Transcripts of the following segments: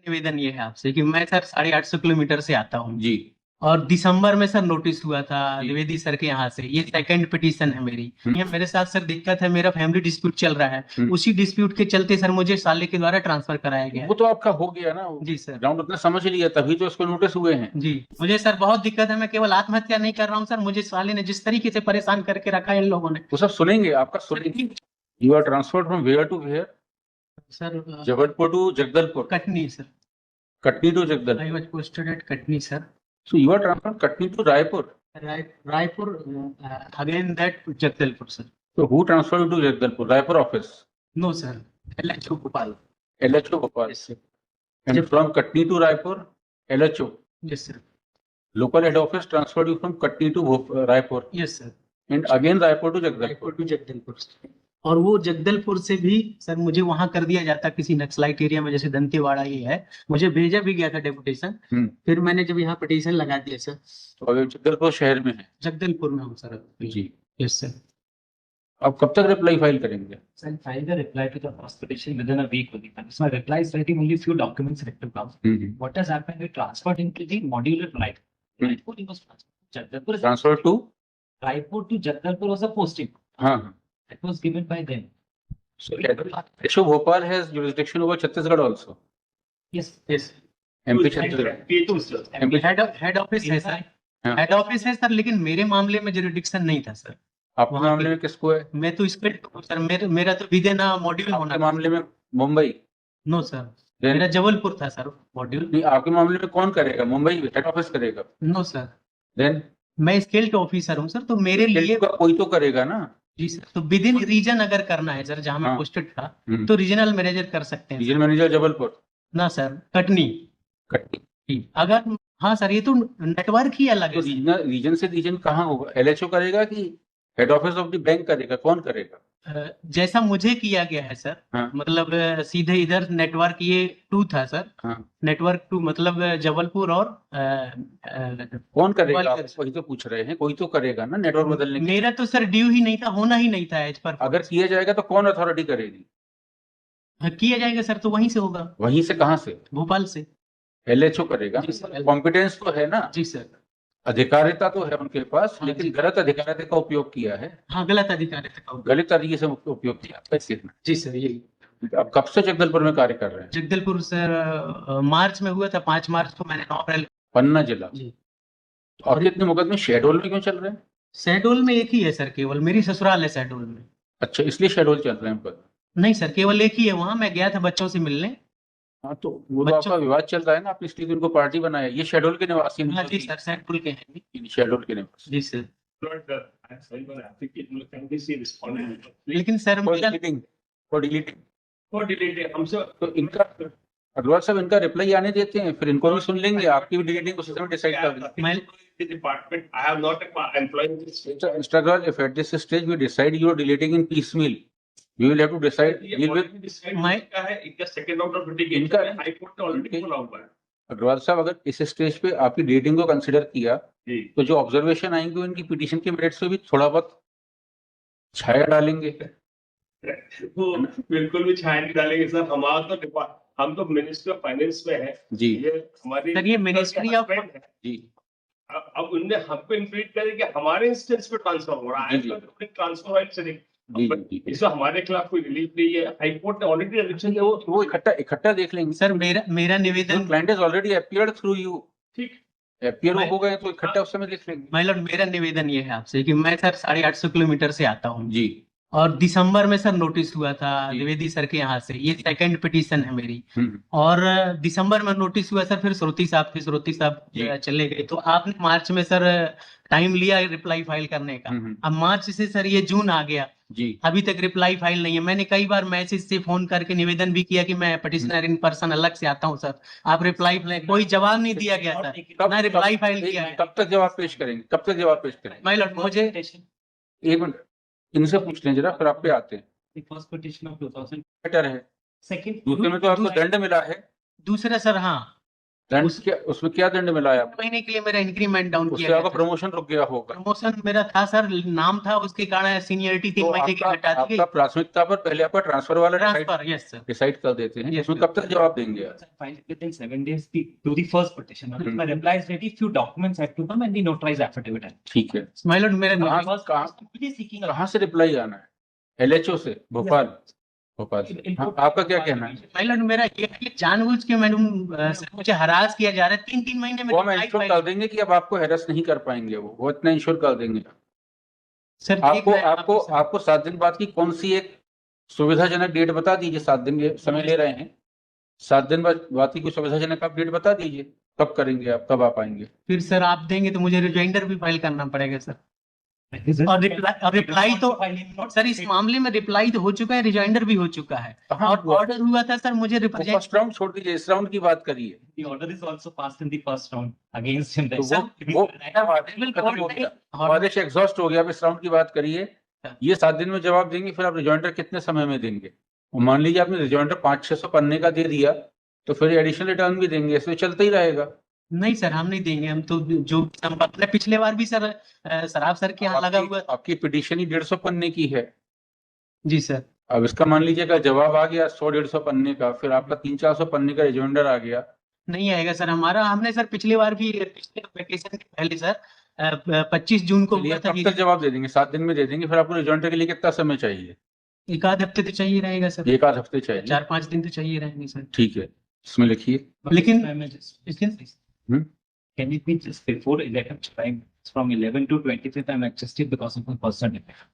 निवेदन ये है आपसे कि मैं सर 850 किलोमीटर से आता हूँ जी और दिसंबर में सर नोटिस हुआ था जी। द्विवेदी सर के यहाँ से। ये सेकंड पिटीशन है मेरी। ये मेरे साथ सर दिक्कत है, मेरा फैमिली डिस्प्यूट चल रहा है। उसी डिस्प्यूट के चलते सर मुझे साले के द्वारा ट्रांसफर कराया गया वो तो आपका हो गया ना, जी सर। ग्राउंड उतना समझ लिया तभी तो उसको नोटिस हुए हैं। जी मुझे सर बहुत दिक्कत है, मैं केवल आत्महत्या नहीं कर रहा हूँ सर, मुझे साले ने जिस तरीके से परेशान करके रखा है इन लोगों ने। वो सब सुनेंगे, आपका सुनेंगे। You are transferred from where to where? Sir Jabalpur to Jagdalpur? Katni sir. Katni to I Jagdalpur? Was posted at Katni sir. So you are transferred Katni to Raipur? Raipur again that Jagdalpur sir. So who transferred you to Jagdalpur, Raipur office? No sir, LHO Bhopal. LHO Bhopal. Yes sir. And from Katni to Raipur, LHO. Yes sir. Local head office transferred you from Katni to Raipur. Yes sir. And again Raipur to Jagdalpur. Raipur to Jagdalpur. और वो जगदलपुर से भी sir मुझे वहां कर दिया जाता किसी नक्सलाइट एरिया में, जैसे दंतेवाड़ा ये है। मुझे भेजा भी गया था डेपुटेशन। फिर मैंने जब यहाँ पिटीशन लगा दिया सर। तो अभी जगदलपुर शहर में है? जगदलपुर में हूँ सर जी। Yes sir. अब कब तक रिप्लाई फाइल करेंगे? So I'll file the reply to the first petition within a week only. So my reply is writing only few documents to come. What has happened? We transferred into the modular flight. Raipur was transferred. Jagdalpur Transfer to? Raipur to Jagdalpur was a posting. हाँ. That was given by them. So LHO Bhopal has jurisdiction over Chhattisgarh also. Yes. Yes. MP Chhattisgarh. MP head office है sir. हाँ. Head office है sir, लेकिन मेरे मामले में jurisdiction नहीं था सर। आपके वहाँ मामले पे- में किसको है? मैं तो इस पे सर मेरा तो विदिन मॉड्यूल होना आपके था। मामले में मुंबई? नो सर, Then- मेरा जबलपुर था सर मॉड्यूल। नहीं, आपके मामले में कौन करेगा? मुंबई हेड ऑफिस करेगा? नो सर, देन मैं स्केल्ड ऑफिसर हूँ सर, तो मेरे लिए कोई तो करेगा ना। जी सर। तो विद इन रीजन अगर करना है सर, जहाँ मैं हाँ। पोस्टेड था, तो रीजनल मैनेजर कर सकते हैं। Region manager Jabalpur? ना सर, कटनी। कटनी। अगर हाँ सर, ये तो नेटवर्क ही अलग तो है सर। रीजन रीजन से रीजन कहाँ होगा? LHO करेगा कि head office of the bank करेगा? कौन करेगा? जैसा मुझे किया गया है सर। हाँ। मतलब सीधे इधर नेटवर्क ये 2 था सर। हाँ। नेटवर्क 2 मतलब जबलपुर और कौन करेगा? ग्वालियर। आप वही तो पूछ रहे हैं, कोई तो करेगा ना नेटवर्क बदलने की। मेरा तो सर ड्यू ही नहीं था, होना ही नहीं था एज पर। अगर किया जाएगा तो कौन अथॉरिटी करेगी? किया जाएगा सर, तो वहीं से होगा। वहीं से? कहाँ से? भोपाल से। LHO करेगा? जी सर। कॉम्पिटेंस तो है ना, जी सर। अधिकारिता तो है उनके पास, हाँ लेकिन जी। गलत अधिकारिता का उपयोग किया है। हाँ, गलत अधिकारी था। गलत तरीके से उपयोग किया कैसे? जी सर, यही। अब कब से जगदलपुर में कार्य कर रहे हैं? जगदलपुर सर मार्च में हुआ था, 5 मार्च को मैंने 9 अप्रैल। पन्ना जिला। जी। तो और इतने मुकदमे शेडोल में क्यों चल रहे हैं? शहडोल में एक ही है सर, केवल मेरी ससुराल है शहडोल में। अच्छा, इसलिए शेडोल चल रहे हैं मुकदमे? नहीं सर, केवल एक ही है वहां। मैं गया था बच्चों से मिलने। हाँ, तो वो तो बच्चों- आपका विवाद चल रहा है ना, आपने इसलिए उनको पार्टी बनाया। ये शेडोल के निवासी हैं? हाँ जी सर, शहडोल के हैं। शेडोल के निवासी। जी sir. Not I'm sorry, but application can be see responded. लेकिन सर फॉर मेरा deleting, for deleting. For deleted, हमसे तो इनका अग्रवाल साहब इनका रिप्लाई आने देते हैं, फिर इनको भी सुन लेंगे। आपकी भी डिलीटिंग उस समय डिसाइड कर लेंगे। मैं the department. I have not a employee in this. Mr. Agarwal, if at this stage we decide you are deleting in piecemeal, we will have to decide, ये deal with already decided my- का है, इनका second round of litigation इनका- है, high court ने already बोला हुआ है। अग्रवाल साहब, अगर इस स्टेज पे आपकी डेटिंग को कंसिडर किया, जी। तो जो ऑब्जर्वेशन आएंगे इनकी पिटीशन के मेरिट्स पे भी थोड़ा बहुत छाया डालेंगे। वो बिल्कुल भी छाया नहीं डालेंगे सर। हमारा तो हम तो मिनिस्ट्री ऑफ फाइनेंस में है। जी ये हमारी सर, ये Ministry of- husband है। जी अब उनने हमको इन्फीड करे कि हमारे इंस्टेंस पे ट्रांसफर हो रहा है। जी, जी। ट्रांसफर राइट से नहीं, जी जी। इसमें हमारे खिलाफ कोई रिलीफ नहीं है। हाई कोर्ट ने ऑलरेडी डायरेक्शन दिया। वो इकट्ठा देख लेंगे। सर मेरा निवेदन client is already appeared through you, ठीक। अपीयर मैं- हो गए तो इकट्ठा उस समय देख लेंगे। माय लॉर्ड, मेरा निवेदन ये है आपसे कि मैं सर 850 किलोमीटर से आता हूँ जी और दिसंबर में सर नोटिस हुआ था जी। द्विवेदी सर के यहाँ से। ये सेकंड पिटीशन है मेरी। हम्म, और दिसंबर में नोटिस हुआ सर, फिर श्रुति साहब थे, श्रुति साहब जी। चले गए। तो आपने मार्च में सर टाइम लिया रिप्लाई फाइल करने का। हम्म, अब मार्च से सर ये जून आ गया, जी अभी तक रिप्लाई फाइल नहीं है। मैंने कई बार मैसेज से फोन करके निवेदन भी किया कि मैं पिटिशनर इन पर्सन अलग से आता हूं सर, आप रिप्लाई कोई जवाब नहीं दिया गया सर। कब ना रिप्लाई फाइल किया है। कब तक जवाब पेश करेंगे? कब तक जवाब पेश करेंगे? माय लॉर्ड, मुझे एक मिनट इनसे पूछ लें जरा, फिर आप पे आते हैं। The first petition of 2000. Better है। Second. दूसरे में तो आपको दंड मिला है। दूसरा सर, हाँ दंड क्या, उसमें क्या दंड मिला है आपको? महीने के लिए मेरा इंक्रीमेंट डाउन उससे किया आपका गया था। प्रमोशन रुक गया होगा। प्रमोशन मेरा था सर, नाम था, उसके कारण सीनियरिटी 3 तो महीने की आपका घटा दी आपका गई। प्राथमिकता पर पहले आपका ट्रांसफर वाला ट्रांसफर, यस सर। डिसाइड कर देते हैं, Yes, इसमें sir. कब तक जवाब देंगे आप? Filed within 7 days to the first petition. If my reply is ready, few documents have to come and the notarized affidavit. ठीक है। माय लॉर्ड, मेरा कहाँ First, कहाँ seeking a कहाँ से रिप्लाई आना है? LHO से, भोपाल? भोपाल से। हाँ, आपका क्या कहना है? माय लॉर्ड, मेरा ये है कि जानबूझ के मैडम सर मुझे हरास किया जा रहा है। 3-3 महीने में वो हम reply इंश्योर file- कर देंगे कि अब आपको हैरेस नहीं कर पाएंगे, वो इतना इंश्योर कर देंगे। सर देख आपको रहे हैं आपको आप, सर। आपको 7 दिन बाद की कौन सी एक सुविधाजनक डेट बता दीजिए। 7 दिन के समय ले रहे हैं, 7 दिन बाद की कोई सुविधाजनक आप डेट बता दीजिए, कब करेंगे आप, कब आप आएंगे? फिर सर आप देंगे तो मुझे रिजाइंडर भी फाइल करना पड़ेगा सर। और रिप्लाई तो सर इस मामले में रिप्लाई तो हो चुका है, रिजाइंडर भी हो चुका है। कहाँ और हुआ? ऑर्डर हुआ था सर मुझे रिप्रेजेंट। फर्स्ट राउंड छोड़ दीजिए, इस राउंड की बात करिए। The order is also passed in the first round against him. तो वो खत्म हो गया, आदेश एग्जॉस्ट हो गया। अब इस राउंड की बात करिए। ये 7 दिन में जवाब देंगे, फिर आप रिजॉइंडर कितने समय में देंगे? और मान लीजिए आपने रिजॉइंडर 500-600 पन्ने का दे दिया, तो फिर एडिशनल रिटर्न भी देंगे, इसमें चलता ही रहेगा। नहीं सर, हम नहीं देंगे। हम तो जो अपने पिछले बार भी सर सराफ सर के यहाँ लगा हुआ। आपकी पिटीशन ही 150 पन्ने की है। जी सर। अब इसका मान लीजिए अगर जवाब आ गया 100-150 पन्ने का, फिर आपका 300-400 पन्ने का रिजॉइंडर आ गया। नहीं आएगा सर हमारा। हमने सर पिछली बार भी, पिछले वेकेशन के पहले सर 25 जून को चलिए, हुआ था कब कि तक जवाब दे देंगे? 7 दिन में दे देंगे। फिर आपको रिजॉइंडर के लिए कितना समय चाहिए? 1 आध हफ्ते तो चाहिए रहेगा सर। 1 आध हफ्ते चाहिए। 4-5 दिन तो चाहिए रहेंगे सर। ठीक है, इसमें लिखिए। लेकिन हम्म। Can it be just before 11 time from 11 to 25th I'm adjusted because of my personal defect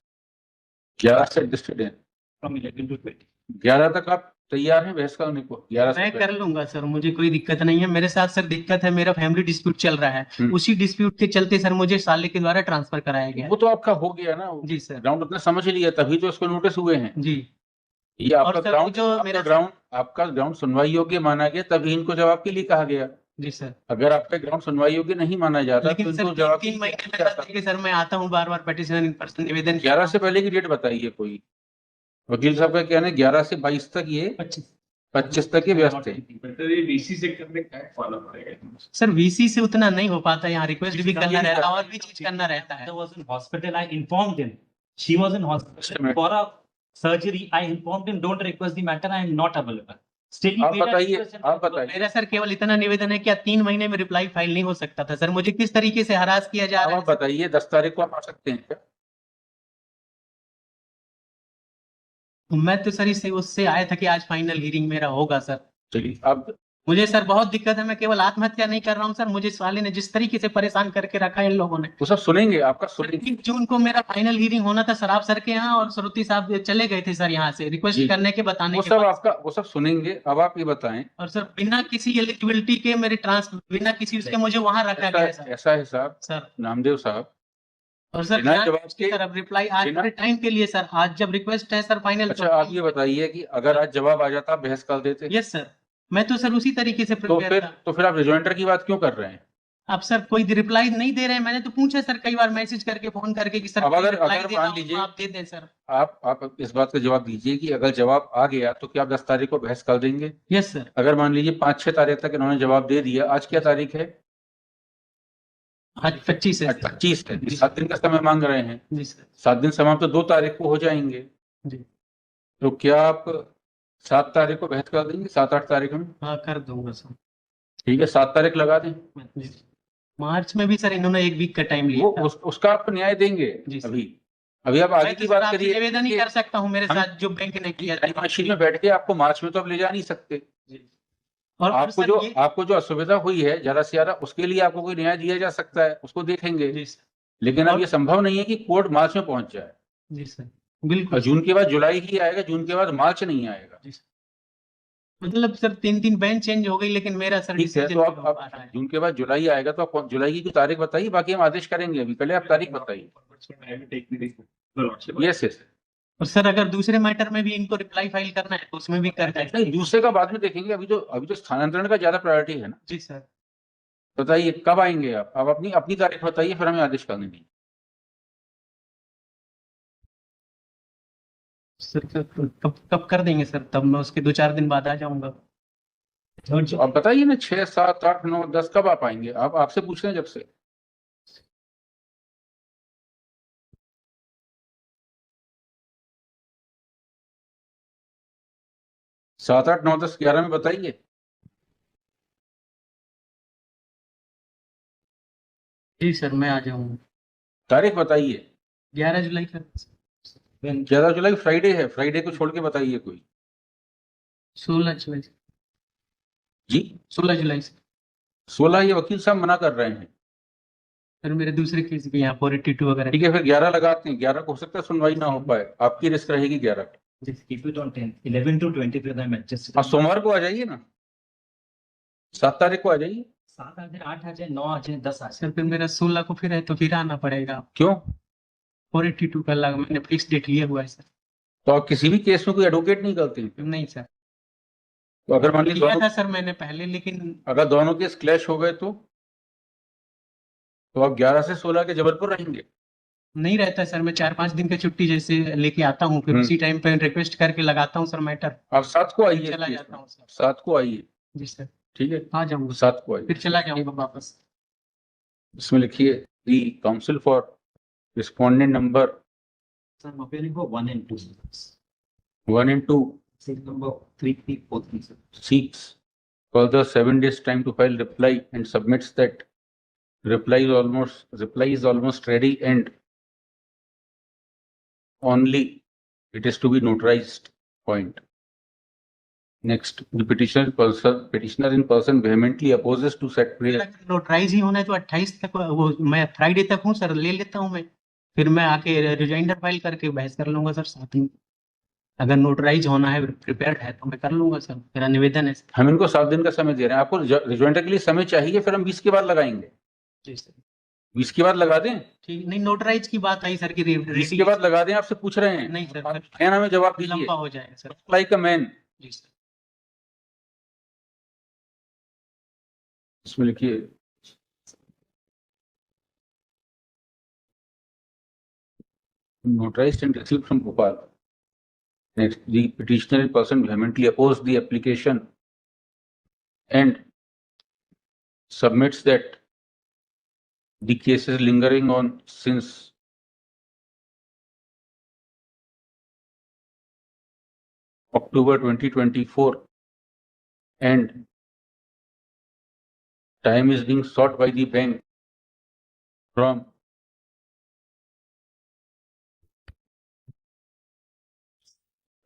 11 से एडजस्टेड है। from 11 to 20. 11 तक आप तैयार हैं बहस करने को? 11 से मैं कर लूंगा सर, मुझे कोई दिक्कत नहीं है। मेरे साथ सर दिक्कत है, मेरा फैमिली डिस्प्यूट चल रहा है। उसी डिस्प्यूट के चलते सर मुझे साले के द्वारा ट्रांसफर कराया गया। वो तो आपका हो गया ना। जी सर। ग्राउंड अपना समझ लिया, तभी तो इसको नोटिस हुए हैं। जी। ये आपका और सर, ग्राउंड जो मेरा आपका ग्राउंड सुनवाई योग्य माना गया, तभी इनको जवाब के लिए कहा गया। जी सर। अगर आपका ग्राउंड सुनवाई योग्य नहीं माना जाता तो लेकिन सर इनको जवाब 3 महीने में बताइए सर, मैं आता हूँ बार बार पिटीशन इन पर्सन निवेदन 11 से पहले की डेट बताइए कोई। वकील साहब का कहना है 11 से 22 तक, ये 25 तक ये व्यस्त है। बेटर ये VC से करने का फॉलो करेगा। सर VC से उतना नहीं हो पाता, यहाँ रिक्वेस्ट भी करना रहता है और भी चीज करना रहता है। I was in hospital. I informed him. She was in hospital for a surgery. I informed him. Don't request the matter. I am not available. Still, he आप made a बताइए, request and- आप बताइए। मेरा sir केवल इतना निवेदन है कि 3 महीने में रिप्लाई फाइल नहीं हो सकता था सर। मुझे किस तरीके से हरास किया जा रहा आप बताइए, 10 तारीख को आप आ सकते हैं क्या? है। मैं तो सर इससे उससे आया था कि आज फाइनल हियरिंग मेरा होगा सर। चलिए, अब मुझे सर बहुत दिक्कत है। मैं केवल आत्महत्या नहीं कर रहा हूँ सर, मुझे साले ने जिस तरीके से परेशान करके रखा है इन लोगों ने। वो सब सुनेंगे, आपका सुनेंगे। 3 जून को मेरा फाइनल हियरिंग होना था सराफ सर के यहाँ, और सरुति साहब चले गए थे सर यहाँ से रिक्वेस्ट जी। करने के, बताने वो के सब बाद। आपका, वो सब सुनेंगे। अब आप ये बताएं। और सर बिना किसी एलिजिबिलिटी के मेरे बिना किसी उसके मुझे वहां रखा गया है सर। ऐसा है साहब, सर नामदेव साहब। और सर बिना जवाब के, सर अब रिप्लाई आज टाइम के लिए सर, आज जब रिक्वेस्ट है सर फाइनल। अच्छा आप ये बताइए कि अगर आज जवाब आ जाता, आप बहस कर देते? यस सर, मैं तो सर उसी तरीके से तो प्रिपेयर था। तो फिर आप रिजॉइंडर की बात क्यों कर रहे हैं? अब सर कोई रिप्लाई नहीं दे रहे हैं। मैंने तो पूछा सर कई बार मैसेज करके, फोन करके कि सर अब अगर reply देना मान हो तो लीजिए आप दे दें सर। आप इस बात का जवाब दीजिए कि अगर जवाब आ गया तो क्या आप 10 तारीख को बहस कर देंगे? Yes sir. अगर मान लीजिए 5-6 तारीख तक इन्होंने जवाब दे दिया, आज क्या तारीख है? आज 25 है। आज 25 है। 7 दिन का समय मांग रहे हैं। जी सर। 7 दिन समाप्त तो 2 तारीख को हो जाएंगे। जी। तो क्या आप 7 तारीख को बहस कर देंगे? 7-8 तारीख में? हाँ कर दूंगा सर। ठीक है, 7 तारीख लगा दें। जी। मार्च में भी सर इन्होंने 1 वीक का टाइम लिया वो था। उसका आप न्याय देंगे। जी सर। अभी आप आगे मैं की तो बात सर आपसे करिए। निवेदन ही कर सकता हूँ, मेरे हम- साथ जो बैंक ने किया। टाइम में बैठ के आपको मार्च में तो आप ले जा नहीं सकते। और आपको सर जो ये- आपको जो असुविधा हुई है ज्यादा से ज्यादा, उसके लिए आपको कोई न्याय दिया जा सकता है, उसको देखेंगे। जी सर। लेकिन अब और- ये संभव नहीं है कि कोर्ट मार्च में पहुंच जाए। जी सर और बिल्कुल। जून के बाद जुलाई ही आएगा, जून के बाद मार्च नहीं आएगा। मतलब सर 3 बेंच चेंज हो गई, लेकिन मेरा सर ठीक है, डिसीजन तो नहीं हो पा आप रहा है। जून के बाद जुलाई आएगा, तो आप जुलाई की तारीख बताइए, बाकी हम आदेश करेंगे। अभी पहले आप तारीख बताइए। Yes yes. और सर अगर दूसरे मैटर में भी इनको रिप्लाई फाइल करना है तो उसमें भी कर दें। नहीं, दूसरे का बाद में देखेंगे। अभी तो स्थानांतरण का ज्यादा प्रायोरिटी है ना। जी सर। बताइए कब आएंगे आप? अपनी अपनी तारीख बताइए, फिर हमें आदेश करने देंगे। सर कब कब कर देंगे सर? तब मैं उसके 2-4 दिन बाद आ जाऊंगा। थर्ड तो आप बताइए ना 6, 7, 8, 9, 10 कब आप आएंगे? आप आपसे पूछ रहे हैं जब से। सात, आठ, 9, 10, 11 में बताइए। जी सर, मैं आ जाऊंगा। तारीख बताइए। 11 जुलाई का। 11 जुलाई फ्राइडे है, फ्राइडे को छोड़ के बताइए कोई। 16 जुलाई से। जी 16 जुलाई से। 16 ये वकील साहब मना कर रहे हैं। फिर मेरे दूसरे केस भी यहाँ 482 वगैरह। ठीक है, फिर 11 लगाते हैं। 11 को हो सकता है सुनवाई ना हो पाए, आपकी रिस्क रहेगी 11 को। Just keep it on 10. 11 to 23 I'm adjusted. आप सोमवार को आ जाइए ना, 7 तारीख को आ जाइए। 7 आ जाए, 8 आ जाए, 9 आ जाए, 10 आ जाए। सर फिर मेरा 16 को फिर है तो फिर आना पड़ेगा। क्यों? 482 का लगा, मैंने फिक्स डेट लिया हुआ है सर। तो आप किसी भी केस में कोई एडवोकेट नहीं करते हैं? नहीं सर, तो अगर मान लीजिए किया दोनों, था सर मैंने पहले, लेकिन अगर दोनों केस क्लैश हो गए तो आप 11 से 16 के जबलपुर रहेंगे? नहीं रहता सर। मैं 4-5 दिन का छुट्टी जैसे लेके आता हूँ, फिर उसी टाइम पे रिक्वेस्ट करके लगाता हूँ सर मैटर। आप 7 को आइए, चला केस जाता में। हूँ सर। 7 को आइए, जी सर, ठीक है, आ जाऊंगा। 7 को आइए। फिर चला जाऊंगा वापस। इसमें लिखिए दी council for respondent number So I'm appearing for 1 and 2. 1 and 2 Say number 3, 3, 4, 3. Sir. seeks further 7 days time to file reply and submits that reply is almost ready and only it is to be notarized. Point. Next, the petitioner in person vehemently opposes to set prayer. Notarise ही होना है तो 28 तक, वो मैं Friday तक हूँ sir, ले लेता हूँ मैं। फिर मैं आके रिजाइंडर फाइल करके बहस कर लूंगा सर साथ में। अगर नोटराइज होना है, प्रिपेयर्ड है तो मैं कर लूंगा सर, मेरा निवेदन है सर। हम इनको 7 दिन का समय दे रहे हैं, आपको रिजॉइंडर के लिए समय चाहिए, फिर हम 20 के बाद लगाएंगे। जी सर, 20 के बाद लगा दें? ठीक। नहीं, नोटराइज की बात आई सर की 20 के बाद लगा दें, आपसे पूछ रहे हैं। नहीं सर, आप है ना, हमें जवाब दीजिए। लंबा हो जाएगा सर। Like a man. जी सर। इसमें लिखिए notarized and received from Bhopal. Next, the petitioner in person vehemently opposed the application and submits that the case is lingering on since October 2024 and time is being sought by the bank from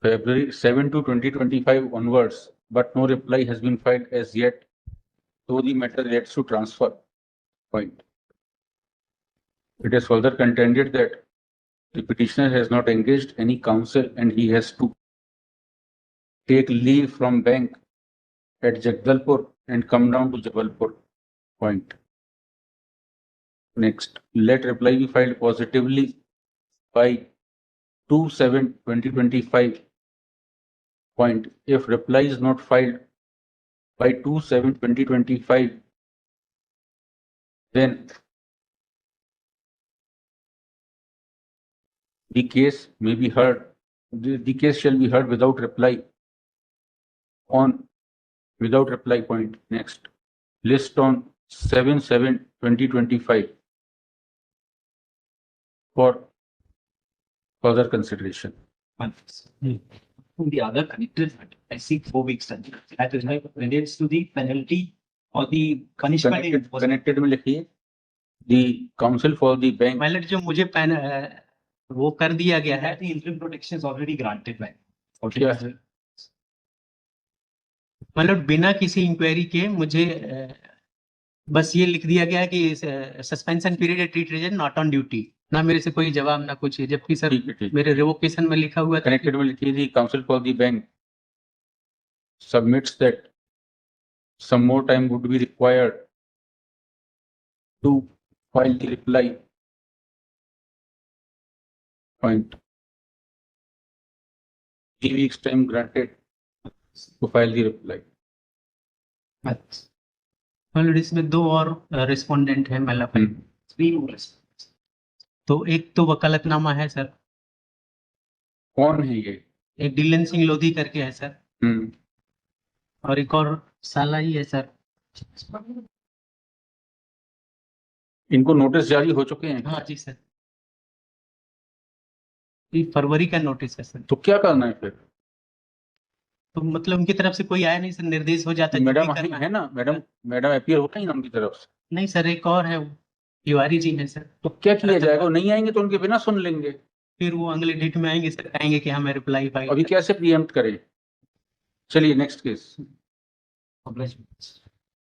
February 7 to 2025 onwards, but no reply has been filed as yet, though the matter relates to transfer. Point. It is further contended that the petitioner has not engaged any counsel and he has to take leave from bank at Jagdalpur and come down to Jabalpur. Point. Next, let reply be filed positively by 2/7/2025. Point. If reply is not filed by 2/7/2025, then the case may be heard. The case shall be heard without reply. Without reply. Point. Next, list on 7/7/2025 for further consideration. The other connected, I see 4 weeks time. That is like relates to the penalty or the punishment. Connected में लिखिए the counsel for the bank. Pilot जो मुझे वो कर दिया गया है। The interim protection is already granted by. क्या है? मतलब बिना किसी इंक्वायरी के मुझे बस ये लिख दिया गया है कि suspension period treat not on duty. ना मेरे से कोई जवाब ना कुछ है, जबकि सर मेरे रिवोकेशन में लिखा हुआ था। कनेक्टेड में लिखिए दी council for the bank submits that some more time would be required to file the reply. Point. 3 weeks time granted to file the reply. मतलब इसमें 2 और रिस्पोंडेंट है, मतलब 3 more. तो एक तो वकालतनामा है सर। कौन है ये? एक डिलन सिंह लोधी करके है सर। और एक और साला ही है सर। इनको नोटिस जारी हो चुके हैं? हाँ जी सर, ये फरवरी का नोटिस है सर। तो क्या करना है फिर? तो मतलब उनकी तरफ से कोई आया नहीं सर, निर्देश हो जाता है जो मैडम भी करना है ना, मैडम अपीयर हो रही है उनकी तरफ से। नहीं सर, एक और है वो, तिवारी जी हैं सर। तो क्या किया जाएगा? वो नहीं आएंगे तो उनके बिना सुन लेंगे। फिर वो अगले डेट में आएंगे सर, कहेंगे कि हमें रिप्लाई फाइल अभी कैसे प्रीएम्प्ट करें? चलिए नेक्स्ट केस। Obliged.